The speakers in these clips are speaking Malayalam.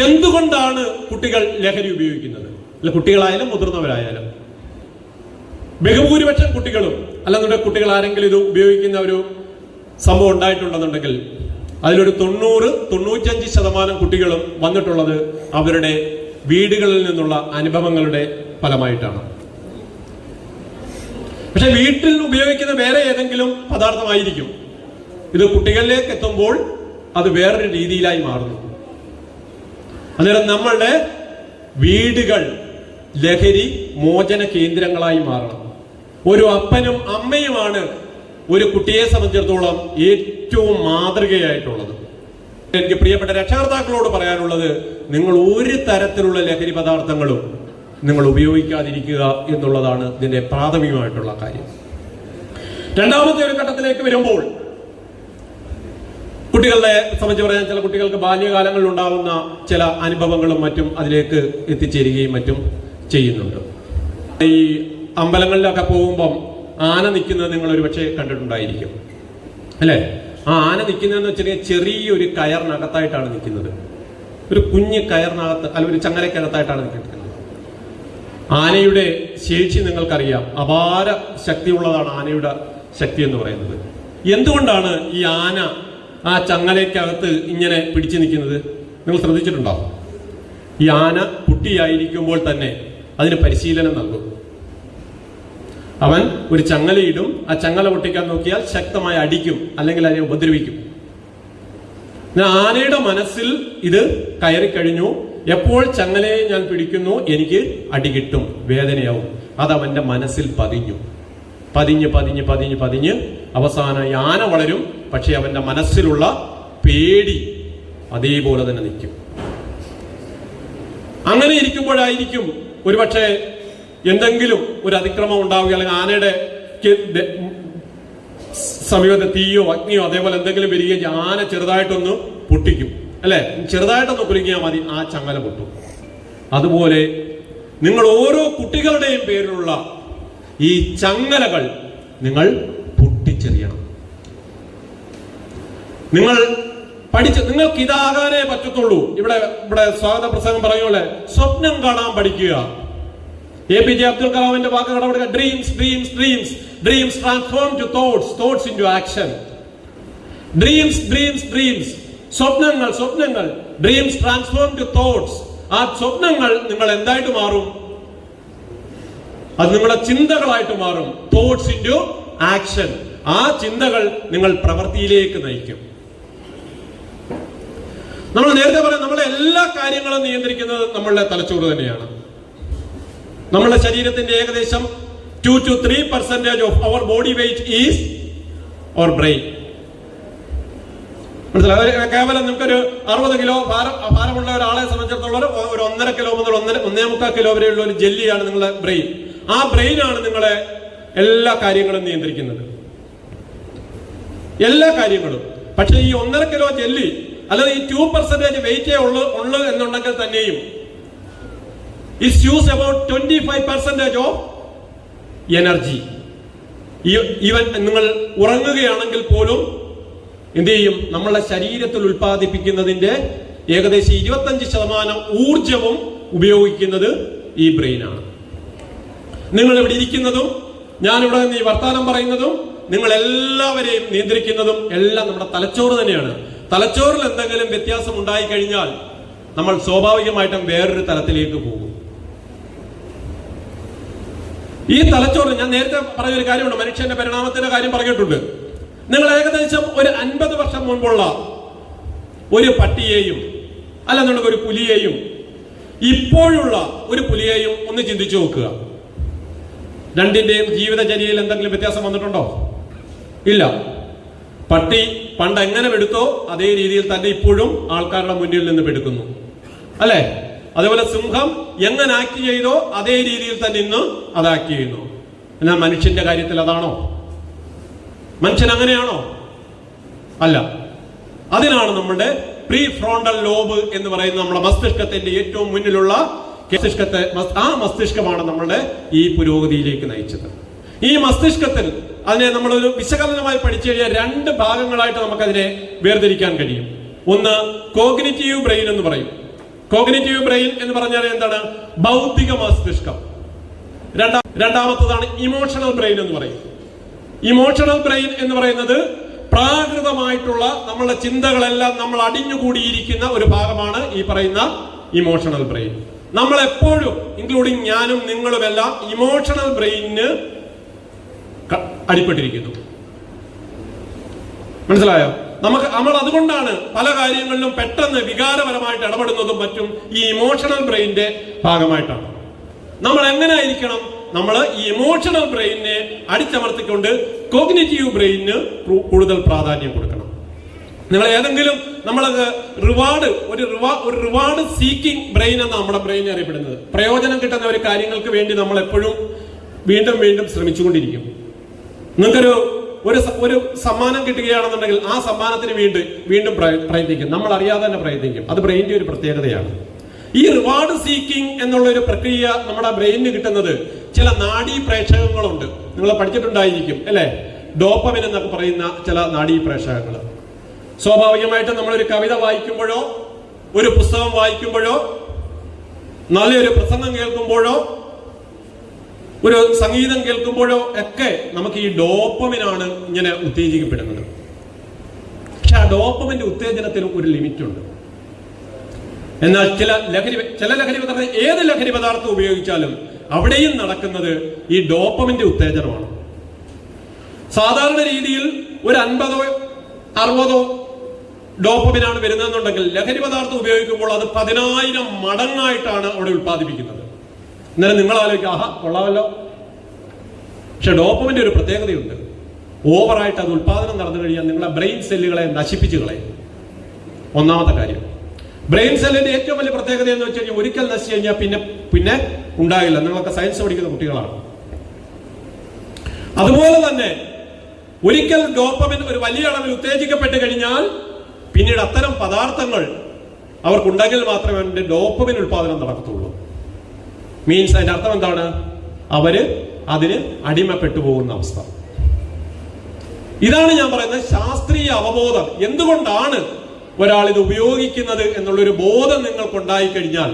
എന്തുകൊണ്ടാണ് കുട്ടികൾ ലഹരി ഉപയോഗിക്കുന്നത്? അല്ല, കുട്ടികളായാലും മുതിർന്നവരായാലും ബഹുഭൂരിപക്ഷം കുട്ടികളും അല്ലെന്നുണ്ടെങ്കിൽ കുട്ടികൾ ആരെങ്കിലും ഇത് ഉപയോഗിക്കുന്ന ഒരു സംഭവം ഉണ്ടായിട്ടുണ്ടെന്നുണ്ടെങ്കിൽ അതിലൊരു 90-95% കുട്ടികളും വന്നിട്ടുള്ളത് അവരുടെ വീടുകളിൽ നിന്നുള്ള അനുഭവങ്ങളുടെ ഫലമായിട്ടാണ്. പക്ഷെ വീട്ടിൽ ഉപയോഗിക്കുന്ന വേറെ ഏതെങ്കിലും പദാർത്ഥമായിരിക്കും, ഇത് കുട്ടികളിലേക്ക് എത്തുമ്പോൾ അത് വേറൊരു രീതിയിലായി മാറുന്നു. അന്നേരം നമ്മളുടെ വീടുകൾ ലഹരി മോചന കേന്ദ്രങ്ങളായി മാറണം. ഒരു അപ്പനും അമ്മയുമാണ് ഒരു കുട്ടിയെ സംബന്ധിച്ചിടത്തോളം ഏറ്റവും മാതൃകയായിട്ടുള്ളത്. എനിക്ക് പ്രിയപ്പെട്ട രക്ഷകർത്താക്കളോട് പറയാനുള്ളത്, നിങ്ങൾ ഒരു തരത്തിലുള്ള ലഹരി പദാർത്ഥങ്ങളും നിങ്ങൾ ഉപയോഗിക്കാതിരിക്കുക എന്നുള്ളതാണ് ഇതിന്റെ പ്രാഥമികമായിട്ടുള്ള കാര്യം. രണ്ടാമത്തെ ഒരു ഘട്ടത്തിലേക്ക് വരുമ്പോൾ കുട്ടികളെ സംബന്ധിച്ച് പറയാൻ, ചില കുട്ടികൾക്ക് ബാല്യകാലങ്ങളിൽ ഉണ്ടാകുന്ന ചില അനുഭവങ്ങളും മറ്റും അതിലേക്ക് എത്തിച്ചേരുകയും മറ്റും ചെയ്യുന്നുണ്ട്. ഈ അമ്പലങ്ങളിലൊക്കെ പോകുമ്പം ആന നിൽക്കുന്നത് നിങ്ങൾ ഒരു പക്ഷേ കണ്ടിട്ടുണ്ടായിരിക്കും, അല്ലെ? ആ ആന നിൽക്കുന്നതെന്ന് വെച്ചാൽ ചെറിയൊരു കയറിനകത്തായിട്ടാണ് നിൽക്കുന്നത്, ഒരു കുഞ്ഞ് കയറിനകത്ത് അല്ല ഒരു ചങ്ങലക്കകത്തായിട്ടാണ് നിൽക്കുന്നത്. ആനയുടെ ശേഷി നിങ്ങൾക്കറിയാം, അപാര ശക്തിയുള്ളതാണ് ആനയുടെ ശക്തി എന്ന് പറയുന്നത്. എന്തുകൊണ്ടാണ് ഈ ആന ആ ചങ്ങലയ്ക്കകത്ത് ഇങ്ങനെ പിടിച്ചു നിൽക്കുന്നത്? നിങ്ങൾ ശ്രദ്ധിച്ചിട്ടുണ്ടോ? ഈ ആന കുട്ടിയായിരിക്കുമ്പോൾ തന്നെ അതിന് പരിശീലനം നൽകും. അവൻ ഒരു ചങ്ങലയിടും, ആ ചങ്ങല പൊട്ടിക്കാൻ നോക്കിയാൽ ശക്തമായി അടിക്കും, അല്ലെങ്കിൽ അതിനെ ഉപദ്രവിക്കും. ആനയുടെ മനസ്സിൽ ഇത് കയറിക്കഴിഞ്ഞു, എപ്പോൾ ചങ്ങലയെ ഞാൻ പിടിക്കുന്നു എനിക്ക് അടി കിട്ടും, വേദനയാവും. അതവന്റെ മനസ്സിൽ പതിഞ്ഞു. പതിഞ്ഞ് അവസാനം ആന വളരും, പക്ഷെ അവന്റെ മനസ്സിലുള്ള പേടി അതേപോലെ തന്നെ നിൽക്കും. അങ്ങനെ ഇരിക്കുമ്പോഴായിരിക്കും ഒരുപക്ഷെ എന്തെങ്കിലും ഒരു അതിക്രമം ഉണ്ടാവുക, അല്ലെങ്കിൽ ആനയുടെ സമീപത്ത് തീയോ അഗ്നിയോ അതേപോലെ എന്തെങ്കിലും വരികയും ആന ചെറുതായിട്ടൊന്ന് പൊട്ടിക്കും, അല്ലെ? ചെറുതായിട്ടൊന്ന് കുലുങ്ങിയാൽ മതി, ആ ചങ്ങല പൊട്ടും. അതുപോലെ നിങ്ങൾ ഓരോ കുട്ടികളുടെയും പേരിലുള്ള ഈ ചങ്ങലകൾ നിങ്ങൾ പൊട്ടിച്ചെറിയണം. നിങ്ങൾക്ക് ഇതാകാനേ പറ്റത്തുള്ളൂ. ഇവിടെ സ്വാഗത പ്രസംഗം പറയുമല്ലേ, സ്വപ്നം കാണാൻ പഠിക്കുക. APJ അബ്ദുൽ കലാമിന്റെ വാക്ക് കടപെടുക, dreams dreams dreams dreams transform to thoughts, thoughts into action. Dreams dreams dreams, സ്വപ്നങ്ങൾ സ്വപ്നങ്ങൾ, ഡ്രീംസ് ട്രാൻസ്ഫോം ടു തോട്ട്സ്. ആ സ്വപ്നങ്ങൾ നിങ്ങൾ എന്തായിട്ട് മാറും? അത് നിങ്ങളുടെ ചിന്തകളായിട്ട് മാറും. Thoughts into action. ആ ചിന്തകൾ നിങ്ങൾ പ്രവൃത്തിയിലേക്ക് നയിക്കും. നമ്മൾ നേരത്തെ പറയാം, നമ്മളെ എല്ലാ കാര്യങ്ങളും നിയന്ത്രിക്കുന്നത് നമ്മളുടെ തലച്ചോറ് തന്നെയാണ്. നമ്മളുടെ ശരീരത്തിന്റെ ഏകദേശം 2 to 3% of our body weight is our brain. മനസ്സിലായി? കേവലം നിങ്ങൾക്കൊരു 60 കിലോ ഭാരമുള്ള ഒരാളെ സംബന്ധിച്ചിടത്തോളം ഒരു 1.5 കിലോ മുതൽ 1.25 കിലോ വരെയുള്ള ഒരു ജെല്ലിയാണ് നിങ്ങളുടെ ബ്രെയിൻ. ആ ബ്രെയിനാണ് നിങ്ങളെ എല്ലാ കാര്യങ്ങളും നിയന്ത്രിക്കുന്നത്, എല്ലാ കാര്യങ്ങളും. പക്ഷെ ഈ 1.5 കിലോ ജെല്ലി അല്ലെങ്കിൽ ഈ 2% വെയിറ്റേ ഉള്ളു എന്നുണ്ടെങ്കിൽ തന്നെയും it's use about 25% of energy. Even നിങ്ങൾ ഉറങ്ങുകയാണെങ്കിൽ പോലും എന്ത് ചെയ്യും? നമ്മളുടെ ശരീരത്തിൽ ഉൽപ്പാദിപ്പിക്കുന്നതിന്റെ ഏകദേശം 25% ഊർജവും ഉപയോഗിക്കുന്നത് ഈ ബ്രെയിനാണ്. നിങ്ങൾ ഇവിടെ ഇരിക്കുന്നതും ഞാനിവിടെ നിന്ന് ഈ വർത്താനം പറയുന്നതും നിങ്ങൾ എല്ലാവരെയും നിയന്ത്രിക്കുന്നതും എല്ലാം നമ്മുടെ തലച്ചോറ് തന്നെയാണ്. തലച്ചോറിൽ എന്തെങ്കിലും വ്യത്യാസം ഉണ്ടായി കഴിഞ്ഞാൽ നമ്മൾ സ്വാഭാവികമായിട്ടും വേറൊരു തലത്തിലേക്ക് പോകും. ഈ തലച്ചോറ്, ഞാൻ നേരത്തെ പറഞ്ഞൊരു കാര്യമുണ്ട്, മനുഷ്യന്റെ പരിണാമത്തിന്റെ കാര്യം പറഞ്ഞിട്ടുണ്ട്. നിങ്ങൾ ഏകദേശം ഒരു 50 വർഷം മുൻപുള്ള ഒരു പട്ടിയെയും അല്ലെന്നുണ്ടെങ്കിൽ ഒരു പുലിയെയും ഇപ്പോഴുള്ള ഒരു പുലിയെയും ഒന്ന് ചിന്തിച്ചു നോക്കുക. രണ്ടിന്റെയും ജീവിതചര്യയിൽ എന്തെങ്കിലും വ്യത്യാസം വന്നിട്ടുണ്ടോ? ഇല്ല. പട്ടി പണ്ട് എങ്ങനെ എടുത്തോ അതേ രീതിയിൽ തന്നെ ഇപ്പോഴും ആൾക്കാരുടെ മുന്നിൽ നിന്ന് എടുക്കുന്നു, അല്ലെ? അതേപോലെ സിംഹം എങ്ങനെ ആക്ട് ചെയ്തോ അതേ രീതിയിൽ തന്നെ ഇന്ന് അത് ആക്ട് ചെയ്യുന്നു. എന്നാൽ മനുഷ്യന്റെ കാര്യത്തിൽ അതാണോ? മനുഷ്യൻ അങ്ങനെയാണോ? അല്ല. അതിനാണ് നമ്മുടെ പ്രീ ഫ്രോണ്ടൽ ലോബ് എന്ന് പറയുന്ന നമ്മുടെ മസ്തിഷ്കത്തിന്റെ ഏറ്റവും മുന്നിലുള്ള ആ മസ്തിഷ്കമാണ് നമ്മളുടെ ഈ പുരോഗതിയിലേക്ക് നയിച്ചത്. ഈ മസ്തിഷ്കത്തിൽ അതിനെ നമ്മളൊരു വിശകലനമായി പഠിച്ചു കഴിഞ്ഞാൽ 2 ഭാഗങ്ങളായിട്ട് നമുക്കതിനെ വേർതിരിക്കാൻ കഴിയും. ഒന്ന് കോഗ്നിറ്റീവ് ബ്രെയിൻ എന്ന് പറയും, കോഗ്നിറ്റീവ് ബ്രെയിൻ എന്ന് പറഞ്ഞാൽ എന്താണ്? ബൗദ്ധിക മസ്തിഷ്കം. രണ്ടാമത്തതാണ് ഇമോഷണൽ ബ്രെയിൻ എന്ന് പറയും. ഇമോഷണൽ ബ്രെയിൻ എന്ന് പറയുന്നത് പ്രാകൃതമായിട്ടുള്ള നമ്മളുടെ ചിന്തകളെല്ലാം നമ്മൾ അടിഞ്ഞുകൂടിയിരിക്കുന്ന ഒരു ഭാഗമാണ് ഈ പറയുന്ന ഇമോഷണൽ ബ്രെയിൻ. നമ്മൾ എപ്പോഴും, ഇൻക്ലൂഡിങ് ഞാനും നിങ്ങളുമെല്ലാം, ഇമോഷണൽ ബ്രെയിനിന് അടിപ്പെട്ടിരിക്കുന്നു. മനസ്സിലായോ? നമ്മൾ അതുകൊണ്ടാണ് പല കാര്യങ്ങളിലും പെട്ടെന്ന് വികാരപരമായിട്ട് ഇടപെടുന്നതും മറ്റും ഈ ഇമോഷണൽ ബ്രെയിനിന്റെ ഭാഗമായിട്ടാണ്. നമ്മൾ എങ്ങനെ ആയിരിക്കണം? നമ്മൾ ഈ ഇമോഷണൽ ബ്രെയിനിനെ അടിച്ചമർത്തിക്കൊണ്ട് കോഗ്നിറ്റീവ് ബ്രെയിനിന് കൂടുതൽ പ്രാധാന്യം കൊടുക്കണം. നിങ്ങൾ ഏതെങ്കിലും നമ്മളത് ഒരു റിവാർഡ് സീക്കിംഗ് ബ്രെയിൻ എന്നാണ് നമ്മുടെ ബ്രെയിൻ അറിയപ്പെടുന്നത്. പ്രയോജനം കിട്ടുന്ന ഒരു കാര്യങ്ങൾക്ക് വേണ്ടി നമ്മൾ എപ്പോഴും വീണ്ടും വീണ്ടും ശ്രമിച്ചുകൊണ്ടിരിക്കും. നിങ്ങൾക്കൊരു ഒരു സമ്മാനം കിട്ടുകയാണെന്നുണ്ടെങ്കിൽ ആ സമ്മാനത്തിന് വീണ്ടും പ്രയത്നിക്കും. നമ്മൾ അറിയാതെ തന്നെ പ്രയത്നിക്കും. അത് ബ്രെയിനിന്റെ ഒരു പ്രത്യേകതയാണ്. ഈ റിവാർഡ് സീക്കിംഗ് എന്നുള്ള ഒരു പ്രക്രിയ നമ്മുടെ ബ്രെയിനിന് കിട്ടുന്നത് ചില നാഡീ പ്രേക്ഷകങ്ങളുണ്ട്. നിങ്ങൾ പഠിച്ചിട്ടുണ്ടായിരിക്കും അല്ലെ? ഡോപ്പമിൻ എന്നൊക്കെ പറയുന്ന ചില നാഡീ പ്രേക്ഷകങ്ങൾ. സ്വാഭാവികമായിട്ട് നമ്മളൊരു കവിത വായിക്കുമ്പോഴോ ഒരു പുസ്തകം വായിക്കുമ്പോഴോ നല്ലൊരു പ്രസംഗം കേൾക്കുമ്പോഴോ ഒരു സംഗീതം കേൾക്കുമ്പോഴോ ഒക്കെ നമുക്ക് ഈ ഡോപ്പമിനാണ് ഇങ്ങനെ ഉത്തേജിക്കപ്പെടുന്നത്. പക്ഷെ ആ ഡോപ്പമിന്റെ ഉത്തേജനത്തിന് ഒരു ലിമിറ്റ് ഉണ്ട്. എന്നാൽ ചില ലഹരി പദാർത്ഥം, ഏത് ലഹരി പദാർത്ഥം ഉപയോഗിച്ചാലും അവിടെയും നടക്കുന്നത് ഈ ഡോപ്പമിന്റെ ഉത്തേജനമാണ്. സാധാരണ രീതിയിൽ ഒരു 50-60 ഡോപ്പമിനാണ് വരുന്നതെന്നുണ്ടെങ്കിൽ ലഹരി പദാർത്ഥം ഉപയോഗിക്കുമ്പോൾ അത് 10,000 മടങ്ങായിട്ടാണ് അവിടെ ഉത്പാദിപ്പിക്കുന്നത്. എന്നാലും നിങ്ങൾ ആലോചിക്കുക, ആഹാ കൊള്ളാമല്ലോ. പക്ഷെ ഡോപ്പമിന്റെ ഒരു പ്രത്യേകതയുണ്ട്. ഓവറായിട്ട് അത് ഉത്പാദനം നടന്നു കഴിഞ്ഞാൽ നിങ്ങളെ ബ്രെയിൻ സെല്ലുകളെ നശിപ്പിച്ചു കളയും. ഒന്നാമത്തെ കാര്യം. ബ്രെയിൻ സെല്ലിന്റെ ഏറ്റവും വലിയ പ്രത്യേകത എന്ന് വെച്ച് കഴിഞ്ഞാൽ ഒരിക്കൽ നശിച്ചു കഴിഞ്ഞാൽ പിന്നെ ഉണ്ടാകില്ല. നിങ്ങളൊക്കെ സയൻസ് പഠിക്കുന്ന കുട്ടികളാണ്. അതുപോലെ തന്നെ ഒരിക്കൽ ഡോപ്പമിൻ ഒരു വലിയ അളവിൽ ഉത്തേജിക്കപ്പെട്ട് കഴിഞ്ഞാൽ പിന്നീട് അത്തരം പദാർത്ഥങ്ങൾ അവർക്കുണ്ടെങ്കിൽ മാത്രമേ ഡോപ്പമിൻ ഉത്പാദനം നടക്കത്തുള്ളൂ. മീൻസ് അതിന്റെ അർത്ഥം എന്താണ്? അവര് അതിന് അടിമപ്പെട്ടു പോകുന്ന അവസ്ഥ. ഇതാണ് ഞാൻ പറയുന്നത് ശാസ്ത്രീയ അവബോധം. എന്തുകൊണ്ടാണ് ഒരാൾ ഇത് ഉപയോഗിക്കുന്നത് എന്നുള്ളൊരു ബോധം നിങ്ങൾക്കുണ്ടായി കഴിഞ്ഞാൽ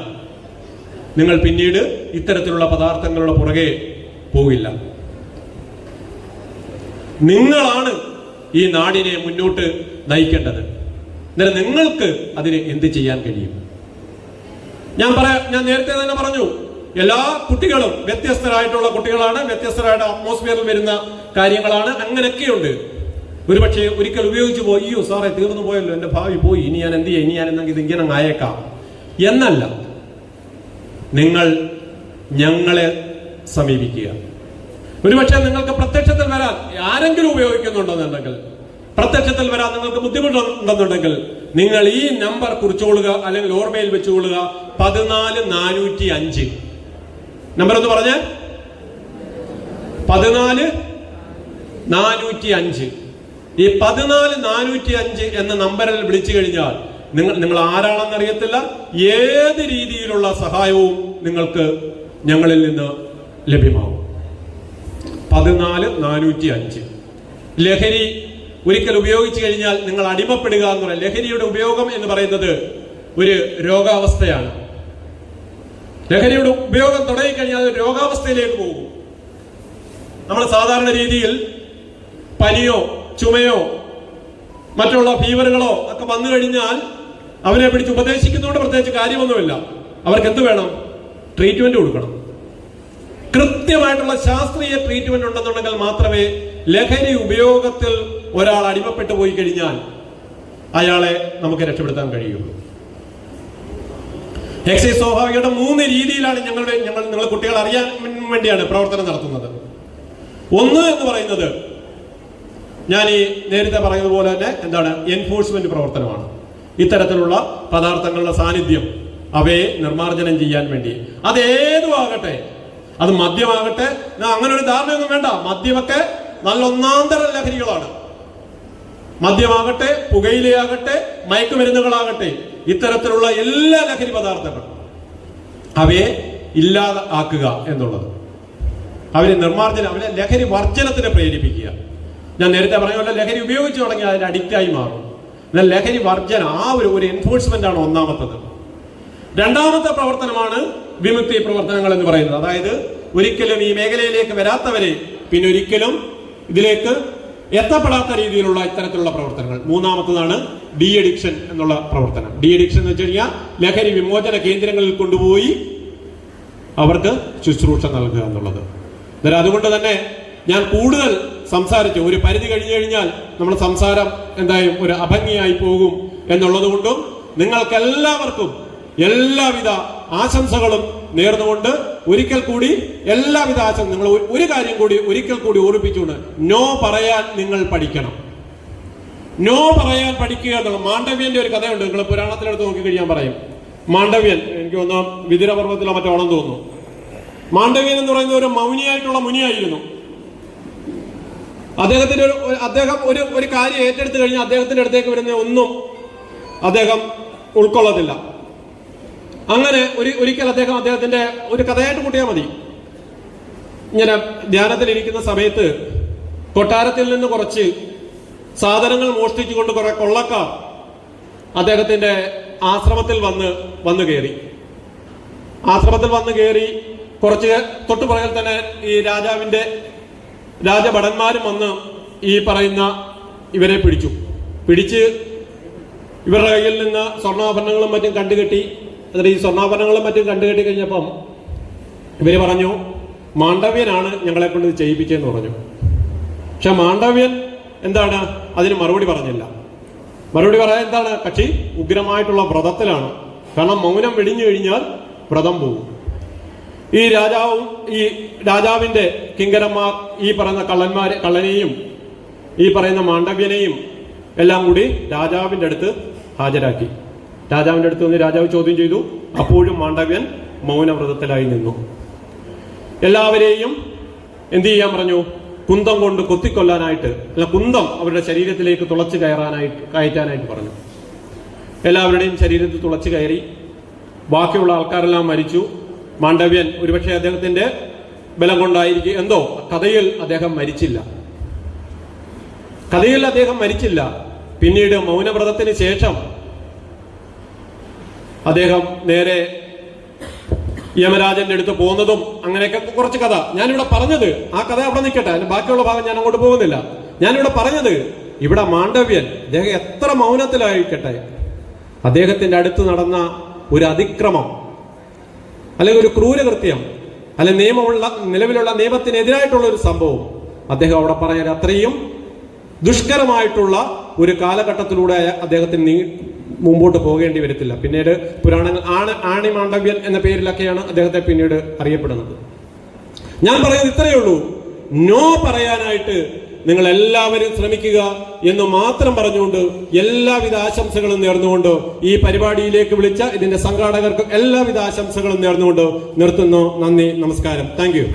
നിങ്ങൾ പിന്നീട് ഇത്തരത്തിലുള്ള പദാർത്ഥങ്ങളുടെ പുറകെ പോകില്ല. നിങ്ങളാണ് ഈ നാടിനെ മുന്നോട്ട് നയിക്കേണ്ടത്. എന്നാൽ നിങ്ങൾക്ക് അതിന് എന്ത് ചെയ്യാൻ കഴിയും? ഞാൻ നേരത്തെ തന്നെ പറഞ്ഞു, എല്ലാ കുട്ടികളും വ്യത്യസ്തരായിട്ടുള്ള കുട്ടികളാണ്, വ്യത്യസ്തരായിട്ട് അറ്റ്മോസ്ഫിയറിൽ വരുന്ന കാര്യങ്ങളാണ്. അങ്ങനെയൊക്കെയുണ്ട്. ഒരുപക്ഷെ ഒരിക്കൽ ഉപയോഗിച്ചു പോയി, അയ്യോ സാറേ തീർന്നു പോയല്ലോ, എന്റെ ഭാവി പോയി, ഇനി ഞാൻ എന്ത് ചെയ്യും, ഇനി ഞാൻ എന്തെങ്കിലും ഇതിങ്ങനെ ആയേക്കാം എന്നല്ല. നിങ്ങൾ ഞങ്ങളെ സമീപിക്കുക. ഒരുപക്ഷെ നിങ്ങൾക്ക് പ്രത്യക്ഷത്തിൽ വരാൻ ആരെങ്കിലും ഉപയോഗിക്കുന്നുണ്ടെന്നുണ്ടെങ്കിൽ, പ്രത്യക്ഷത്തിൽ വരാൻ നിങ്ങൾക്ക് ബുദ്ധിമുട്ടുണ്ടെന്നുണ്ടെങ്കിൽ നിങ്ങൾ ഈ നമ്പർ കുറിച്ചുകൊള്ളുക, അല്ലെങ്കിൽ ഓർമ്മയിൽ വെച്ചുകൊള്ളുക. 14405 നമ്പർ എന്ന് പറഞ്ഞ് 14405. ഈ 14405 എന്ന നമ്പറിൽ വിളിച്ചു കഴിഞ്ഞാൽ നിങ്ങൾ ആരാണെന്ന് അറിയത്തില്ല. ഏത് രീതിയിലുള്ള സഹായവും നിങ്ങൾക്ക് ഞങ്ങളിൽ നിന്ന് ലഭ്യമാവും. 14405. ലഹരി ഒരിക്കൽ ഉപയോഗിച്ചു കഴിഞ്ഞാൽ നിങ്ങൾ അടിമപ്പെടുക എന്ന് പറയാം. ലഹരിയുടെ ഉപയോഗം എന്ന് പറയുന്നത് ഒരു രോഗാവസ്ഥയാണ്. ലഹരിയുടെ ഉപയോഗം തുടങ്ങിക്കഴിഞ്ഞാൽ അത് രോഗാവസ്ഥയിലേക്ക് പോകും. നമ്മൾ സാധാരണ രീതിയിൽ പനിയോ ചുമയോ മറ്റുള്ള ഫീവറുകളോ ഒക്കെ വന്നു കഴിഞ്ഞാൽ അവരെ പിടിച്ച് ഉപദേശിക്കുന്നതുകൊണ്ട് പ്രത്യേകിച്ച് കാര്യമൊന്നുമില്ല. അവർക്ക് എന്ത് വേണം? ട്രീറ്റ്മെന്റ് കൊടുക്കണം. കൃത്യമായിട്ടുള്ള ശാസ്ത്രീയ ട്രീറ്റ്മെന്റ് ഉണ്ടെന്നുണ്ടെങ്കിൽ മാത്രമേ ലഹരി ഉപയോഗത്തിൽ ഒരാൾ അടിമപ്പെട്ടു പോയി കഴിഞ്ഞാൽ അയാളെ നമുക്ക് രക്ഷപ്പെടുത്താൻ കഴിയുള്ളൂ. എക്സൈസ് സ്വാഭാവികയുടെ 3 രീതിയിലാണ് നിങ്ങൾ കുട്ടികൾ അറിയാൻ വേണ്ടിയാണ് പ്രവർത്തനം നടത്തുന്നത്. ഒന്ന് എന്ന് പറയുന്നത് ഞാൻ ഈ നേരത്തെ പറയുന്നത് പോലെ തന്നെ എന്താണ്, എൻഫോഴ്സ്മെന്റ് പ്രവർത്തനമാണ്. ഇത്തരത്തിലുള്ള പദാർത്ഥങ്ങളുടെ സാന്നിധ്യം അവയെ നിർമ്മാർജ്ജനം ചെയ്യാൻ വേണ്ടി. അതേതും ആകട്ടെ, അത് മദ്യമാകട്ടെ, അങ്ങനെ ഒരു ധാരണയൊന്നും വേണ്ട. മദ്യമൊക്കെ നല്ല ഒന്നാന്തര ലഹരികളാണ്. മദ്യമാകട്ടെ, പുകയിലയാകട്ടെ, മയക്കുമരുന്നുകളാകട്ടെ, ഇത്തരത്തിലുള്ള എല്ലാ ലഹരി പദാർത്ഥങ്ങളും അവയെ ഇല്ലാതെ ആക്കുക എന്നുള്ളത്, അവരെ നിർമ്മാർജ്ജനം, അവരെ ലഹരി വർജനത്തിന് പ്രേരിപ്പിക്കുക. ഞാൻ നേരത്തെ പറഞ്ഞ പോലെ ലഹരി ഉപയോഗിച്ചു തുടങ്ങി അതിന് അഡിക്റ്റായി മാറും. എന്നാൽ ലഹരി വർജന, ആ ഒരു എൻഫോഴ്സ്മെന്റ് ആണ് ഒന്നാമത്തത്. രണ്ടാമത്തെ പ്രവർത്തനമാണ് വിമുക്തി പ്രവർത്തനങ്ങൾ എന്ന് പറയുന്നത്. അതായത് ഒരിക്കലും ഈ മേഖലയിലേക്ക് വരാത്തവരെ പിന്നെ ഒരിക്കലും ഇതിലേക്ക് എത്തപ്പെടാത്ത രീതിയിലുള്ള ഇത്തരത്തിലുള്ള പ്രവർത്തനങ്ങൾ. മൂന്നാമത്തതാണ് ഡി അഡിക്ഷൻ എന്നുള്ള പ്രവർത്തനം. ഡി അഡിക്ഷൻ എന്ന് വെച്ച് കഴിഞ്ഞാൽ ലഹരി വിമോചന കേന്ദ്രങ്ങളിൽ കൊണ്ടുപോയി അവർക്ക് ശുശ്രൂഷ നൽകുക എന്നുള്ളത്. അതുകൊണ്ട് തന്നെ ഞാൻ കൂടുതൽ സംസാരിച്ചു, ഒരു പരിധി കഴിഞ്ഞു കഴിഞ്ഞാൽ നമ്മുടെ സംസാരം എന്തായാലും ഒരു അഭംഗിയായി പോകും എന്നുള്ളത് കൊണ്ടും നിങ്ങൾക്കെല്ലാവർക്കും എല്ലാവിധ ആശംസകളും നേർന്നുകൊണ്ട് ഒരിക്കൽ കൂടി എല്ലാവിധ ആശംസ. നിങ്ങൾ ഒരു കാര്യം കൂടി ഒരിക്കൽ കൂടി ഓർമ്മിപ്പിച്ചുകൊണ്ട്, നോ പറയാൻ നിങ്ങൾ പഠിക്കണം. നോ പറയാൻ പഠിക്കുക എന്നുള്ള മാണ്ഡവ്യന്റെ ഒരു കഥയുണ്ട്. നിങ്ങൾ പുരാണത്തിലെടുത്ത് നോക്കിക്കഴിഞ്ഞാൽ പറയും. മാണ്ഡവ്യൻ, എനിക്ക് തോന്നുന്നു വിതുരപർവ്വത്തിലോ മറ്റോ ആണെന്ന് തോന്നുന്നു. മാണ്ഡവ്യൻ എന്ന് പറയുന്ന ഒരു മൗനിയായിട്ടുള്ള മുനിയായിരുന്നു. അദ്ദേഹം ഒരു കാര്യം ഏറ്റെടുത്തു കഴിഞ്ഞാൽ അദ്ദേഹത്തിന്റെ അടുത്തേക്ക് വരുന്ന ഒന്നും അദ്ദേഹം ഉൾക്കൊള്ളത്തില്ല. അങ്ങനെ ഒരിക്കൽ അദ്ദേഹത്തിന്റെ ഒരു കഥയായിട്ട് കൂട്ടിയാൽ മതി. ഇങ്ങനെ ധ്യാനത്തിലിരിക്കുന്ന സമയത്ത് കൊട്ടാരത്തിൽ നിന്ന് കുറച്ച് സാധനങ്ങൾ മോഷ്ടിച്ചുകൊണ്ട് കുറെ കൊള്ളക്കാർ അദ്ദേഹത്തിന്റെ ആശ്രമത്തിൽ വന്ന് കയറി. ആശ്രമത്തിൽ വന്ന് കയറി കുറച്ച് തൊട്ടുപുറകിൽ തന്നെ ഈ രാജഭടന്മാരും വന്ന് ഈ പറയുന്ന ഇവരെ പിടിച്ച് ഇവരുടെ കയ്യിൽ നിന്ന് സ്വർണ്ണാഭരണങ്ങളും മറ്റും കണ്ടുകെട്ടി. എന്നിട്ട് ഈ സ്വർണ്ണാഭരണങ്ങളും മറ്റും കണ്ടുകെട്ടി കഴിഞ്ഞപ്പം ഇവര് പറഞ്ഞു, മാണ്ഡവ്യനാണ് ഞങ്ങളെ കൊണ്ട് ഇത് ചെയ്യിപ്പിച്ചതെന്ന് പറഞ്ഞു. പക്ഷെ മാണ്ഡവ്യൻ എന്താണ് അതിന് മറുപടി പറഞ്ഞില്ല. മറുപടി പറയാൻ എന്താണ്? കക്ഷി ഉഗ്രമായിട്ടുള്ള വ്രതത്തിലാണ്. കാരണം മൗനം വെടിഞ്ഞു കഴിഞ്ഞാൽ വ്രതം പോകും. ഈ രാജാവിന്റെ കിങ്കരന്മാർ ഈ പറയുന്ന കള്ളനെയും ഈ പറയുന്ന മാണ്ഡവ്യനെയും എല്ലാം കൂടി രാജാവിന്റെ അടുത്ത് ഹാജരാക്കി. രാജാവിന്റെ അടുത്ത് വന്ന് രാജാവ് ചോദ്യം ചെയ്തു. അപ്പോഴും മാണ്ഡവ്യൻ മൗനവ്രതത്തിലായി നിന്നു. എല്ലാവരെയും എന്ത് ചെയ്യാൻ പറഞ്ഞു? കുന്തം കൊണ്ട് കൊത്തിക്കൊല്ലാനായിട്ട്, അല്ല കുന്തം അവരുടെ ശരീരത്തിലേക്ക് തുളച്ചു കയറ്റാനായിട്ട് പറഞ്ഞു. എല്ലാവരുടെയും ശരീരത്തിൽ തുളച്ചു കയറി. ബാക്കിയുള്ള ആൾക്കാരെല്ലാം മരിച്ചു. മാണ്ഡവ്യൻ ഒരുപക്ഷെ അദ്ദേഹത്തിന്റെ ബലം കൊണ്ടായിരിക്കും എന്തോ കഥയിൽ അദ്ദേഹം മരിച്ചില്ല. പിന്നീട് മൗനവ്രതത്തിന് ശേഷം അദ്ദേഹം നേരെ യമരാജന്റെ അടുത്ത് പോകുന്നതും അങ്ങനെയൊക്കെ കുറച്ച് കഥ ഞാനിവിടെ പറഞ്ഞത്. ആ കഥ അവിടെ നിൽക്കട്ടെ, അതിന് ബാക്കിയുള്ള ഭാഗം ഞാൻ അങ്ങോട്ട് പോകുന്നില്ല. ഞാനിവിടെ പറഞ്ഞത്, ഇവിടെ മാണ്ഡവ്യൻ അദ്ദേഹം എത്ര മൗനത്തിലായിരിക്കട്ടെ, അദ്ദേഹത്തിന്റെ അടുത്ത് നടന്ന ഒരു അതിക്രമം അല്ലെങ്കിൽ ഒരു ക്രൂരകൃത്യം അല്ലെങ്കിൽ നിലവിലുള്ള നിയമത്തിനെതിരായിട്ടുള്ള ഒരു സംഭവം അദ്ദേഹം അവിടെ പറയാൻ അത്രയും ദുഷ്കരമായിട്ടുള്ള ഒരു കാലഘട്ടത്തിലൂടെ അദ്ദേഹത്തിന് മുമ്പോട്ട് പോകേണ്ടി വരത്തില്ല. പിന്നീട് പുരാണങ്ങൾ ആണി മാണ്ഡവ്യൻ എന്ന പേരിലൊക്കെയാണ് അദ്ദേഹത്തെ പിന്നീട് അറിയപ്പെടുന്നത്. ഞാൻ പറയുന്നത് ഇത്രയേ ഉള്ളൂ, നോ പറയാനായിട്ട് നിങ്ങൾ എല്ലാവരും ശ്രമിക്കുക എന്ന് മാത്രം പറഞ്ഞുകൊണ്ട് എല്ലാവിധ ആശംസകളും നേർന്നുകൊണ്ട് ഈ പരിപാടിയിലേക്ക് വിളിച്ച ഇതിന്റെ സംഘാടകർക്ക് എല്ലാവിധ ആശംസകളും നേർന്നുകൊണ്ട് നിർത്തുന്നു. നന്ദി, നമസ്കാരം. Thank you.